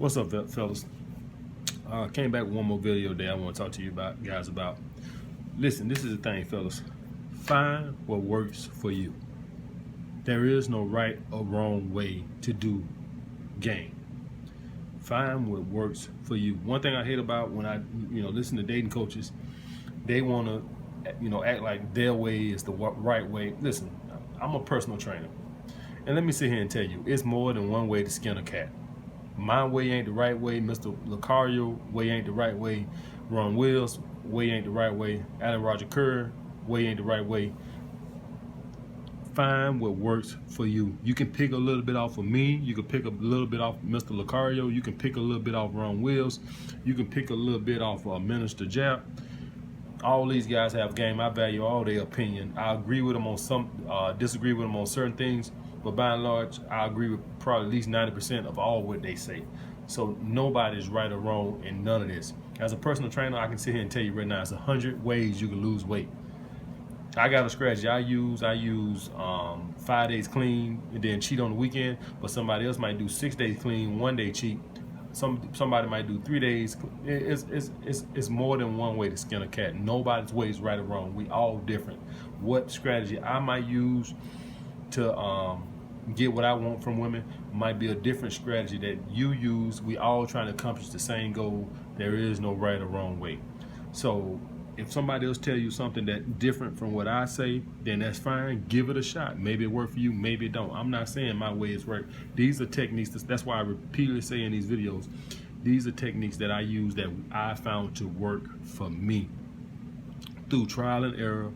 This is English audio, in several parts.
What's up, fellas? Came back with one more video today I want to talk to you guys about. Listen, this is the thing, fellas. Find what works for you. There is no right or wrong way to do game. Find what works for you. One thing I hate about when I, listen to dating coaches, they want to, act like their way is the right way. Listen, I'm a personal trainer, and let me sit here and tell you, it's more than one way to skin a cat. My way ain't the right way. Mr. Lucario way ain't the right way. Ron Wills way ain't the right way. Alan Roger Kerr way ain't the right way. Find what works for you. You can pick a little bit off of me. You can pick a little bit off Mr. Lucario. You can pick a little bit off Ron Wills. You can pick a little bit off Minister Jap. All these guys have game. I value all their opinion. I agree with them on some, disagree with them on certain things. But by and large, I agree with probably at least 90% of all what they say. So nobody's right or wrong in none of this. As a personal trainer, I can sit here and tell you right now, it's 100 ways you can lose weight. I got a strategy I use 5 days clean and then cheat on the weekend, but somebody else might do 6 days clean, 1 day cheat. Somebody might do 3 days. It's more than one way to skin a cat. Nobody's way is right or wrong. We all different. What strategy I might use to get what I want from women might be a different strategy that you use. We all trying to accomplish the same goal. There is no right or wrong way. So if somebody else tell you something that's different from what I say, then that's fine. Give it a shot. Maybe it work for you, maybe it don't. I'm not saying my way is right. These are techniques. That's why I repeatedly say in these videos, these are techniques that I use that I found to work for me through trial and error.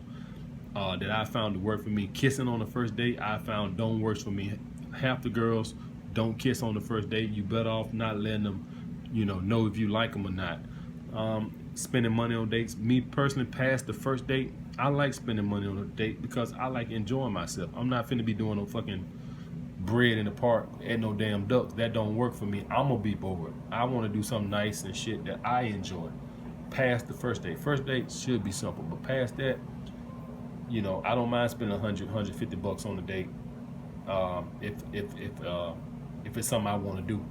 That I found to work for me. Kissing on the first date, I found don't work for me. Half the girls don't kiss on the first date. You better off not letting them, know if you like them or not. Spending money on dates. Me personally, past the first date, I like spending money on a date because I like enjoying myself. I'm not finna be doing no fucking bread in the park at no damn ducks. That don't work for me. I'm gonna be bored. I want to do something nice and shit that I enjoy. Past the first date. First date should be simple, but past that, I don't mind spending 100, 150 bucks on a date if it's something I want to do.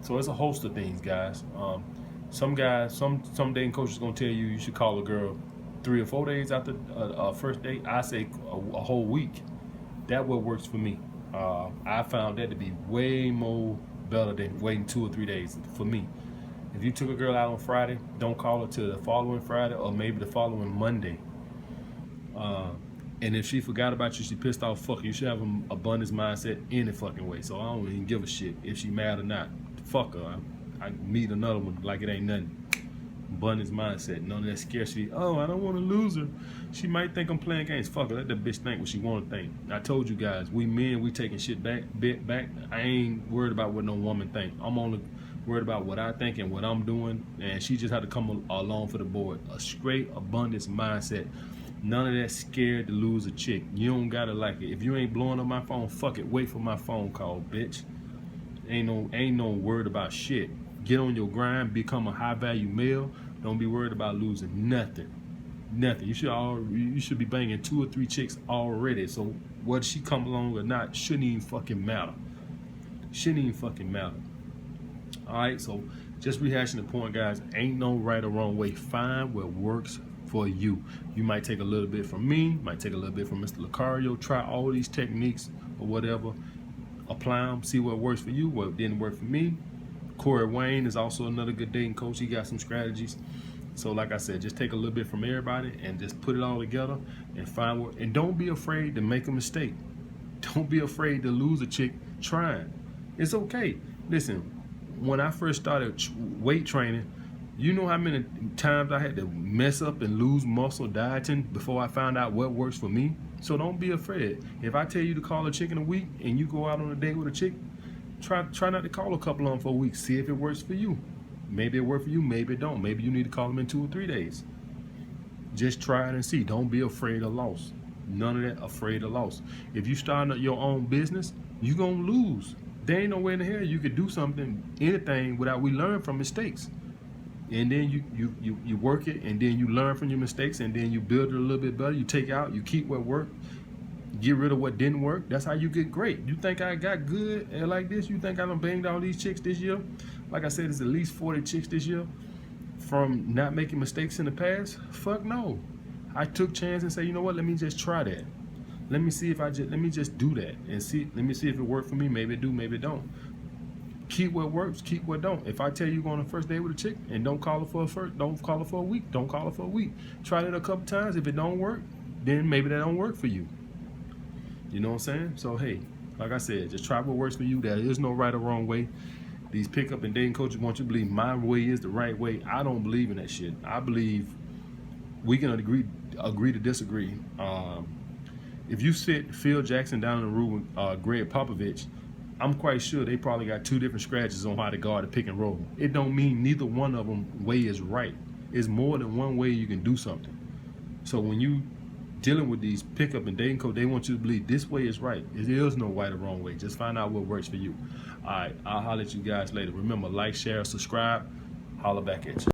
So it's a host of things, guys. Some dating coaches gonna tell you should call a girl 3 or 4 days after a first date. I say a whole week. That what works for me. I found that to be way more better than waiting 2 or 3 days for me. If you took a girl out on Friday, don't call her till the following Friday or maybe the following Monday. And if she forgot about you, she pissed off, fuck you. You should have an abundance mindset any fucking way. So I don't even give a shit if she mad or not. Fuck her. I meet another one like it ain't nothing. Abundance mindset. None of that scarcity. Oh, I don't want to lose her. She might think I'm playing games. Fuck her. Let that bitch think what she want to think. I told you guys, we men, we taking shit back. I ain't worried about what no woman think. I'm only worried about what I think and what I'm doing. And she just had to come along for the board. A straight abundance mindset. None of that scared to lose a chick. You don't gotta like it. If you ain't blowing up my phone, fuck it. Wait for my phone call, bitch. Ain't no word about shit. Get on your grind, become a high value male. Don't be worried about losing nothing. Nothing. You should be banging 2 or 3 chicks already. So whether she come along or not shouldn't even fucking matter. Shouldn't even fucking matter. Alright, so just rehashing the point, guys. Ain't no right or wrong way. Find what works for you. You might take a little bit from me, might take a little bit from Mr. Lucario. Try all these techniques or whatever, apply them, see what works for you, what didn't work for me. Corey Wayne is also another good dating coach. He got some strategies. So like I said, just take a little bit from everybody and just put it all together and find what. And don't be afraid to make a mistake. Don't be afraid to lose a chick trying. It's okay. Listen, when I first started weight training, you know how many times I had to mess up and lose muscle dieting before I found out what works for me? So don't be afraid. If I tell you to call a chick in a week and you go out on a date with a chick, try not to call a couple on for a week. See if it works for you. Maybe it works for you, maybe it don't. Maybe you need to call them in 2 or 3 days. Just try it and see. Don't be afraid of loss. None of that afraid of loss. If you start your own business, you gonna lose. There ain't no way in the hell you could do something, anything, without we learn from mistakes. And then you work it, and then you learn from your mistakes, and then you build it a little bit better. You take out, you keep what worked. get rid of what didn't work. That's how you get great. You think I got good and like this? You think I done banged all these chicks this year? Like I said, it's at least 40 chicks this year from not making mistakes in the past. Fuck no. I took chance and say, you know what? Let me just try that. Let me see if let me just do that and see. Let me see if it worked for me. Maybe it do, maybe it don't. Keep what works, keep what don't. If I tell you go on a first date with a chick and don't call her for don't call her for a week, don't call her for a week. Try it a couple times. If it don't work, then maybe that don't work for you. You know what I'm saying? So hey, like I said, just try what works for you. There is no right or wrong way. These pickup and dating coaches want you to believe my way is the right way. I don't believe in that shit. I believe we can agree to disagree. If you sit Phil Jackson down in the room with Greg Popovich, I'm quite sure they probably got two different strategies on how to guard a pick and roll. It don't mean neither one of them way is right. It's more than one way you can do something. So when you dealing with these pickup and dating coach, they want you to believe this way is right. There is no right or wrong way. Just find out what works for you. All right, I'll holler at you guys later. Remember, like, share, subscribe. Holler back at you.